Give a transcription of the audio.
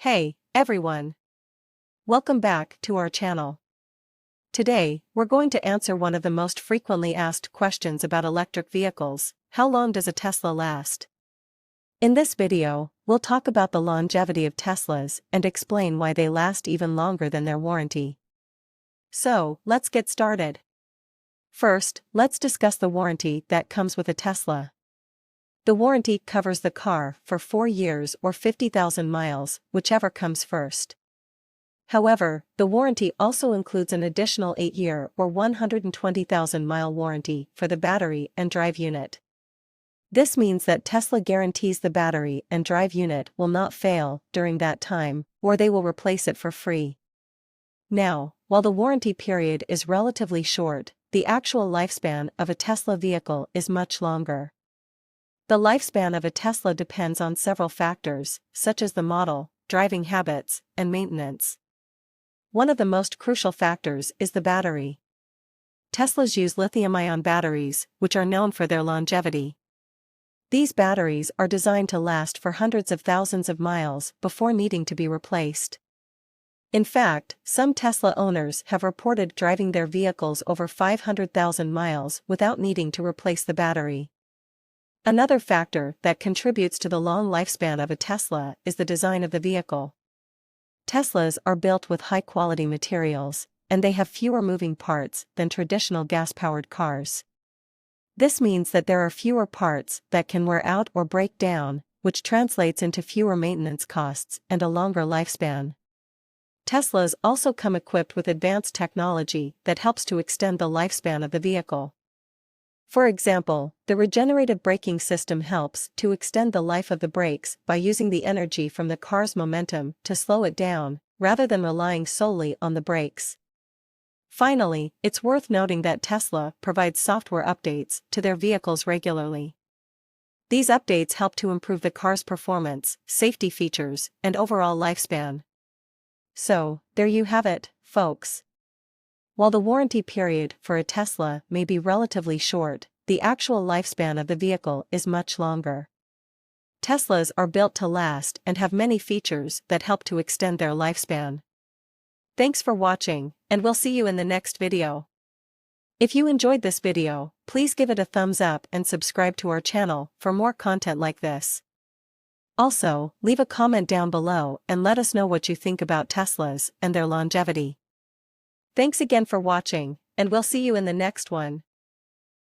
Hey, everyone! Welcome back to our channel. Today, we're going to answer one of the most frequently asked questions about electric vehicles: how long does a Tesla last? In this video, we'll talk about the longevity of Teslas and explain why they last even longer than their warranty. So, let's get started. First, let's discuss the warranty that comes with a Tesla. The warranty covers the car for 4 years or 50,000 miles, whichever comes first. However, the warranty also includes an additional 8-year or 120,000-mile warranty for the battery and drive unit. This means that Tesla guarantees the battery and drive unit will not fail during that time, or they will replace it for free. Now, while the warranty period is relatively short, the actual lifespan of a Tesla vehicle is much longer. The lifespan of a Tesla depends on several factors, such as the model, driving habits, and maintenance. One of the most crucial factors is the battery. Teslas use lithium-ion batteries, which are known for their longevity. These batteries are designed to last for hundreds of thousands of miles before needing to be replaced. In fact, some Tesla owners have reported driving their vehicles over 500,000 miles without needing to replace the battery. Another factor that contributes to the long lifespan of a Tesla is the design of the vehicle. Teslas are built with high-quality materials, and they have fewer moving parts than traditional gas-powered cars. This means that there are fewer parts that can wear out or break down, which translates into fewer maintenance costs and a longer lifespan. Teslas also come equipped with advanced technology that helps to extend the lifespan of the vehicle. For example, the regenerative braking system helps to extend the life of the brakes by using the energy from the car's momentum to slow it down, rather than relying solely on the brakes. Finally, it's worth noting that Tesla provides software updates to their vehicles regularly. These updates help to improve the car's performance, safety features, and overall lifespan. So, there you have it, folks. While the warranty period for a Tesla may be relatively short, the actual lifespan of the vehicle is much longer. Teslas are built to last and have many features that help to extend their lifespan. Thanks for watching, and we'll see you in the next video. If you enjoyed this video, please give it a thumbs up and subscribe to our channel for more content like this. Also, leave a comment down below and let us know what you think about Teslas and their longevity. Thanks again for watching, and we'll see you in the next one.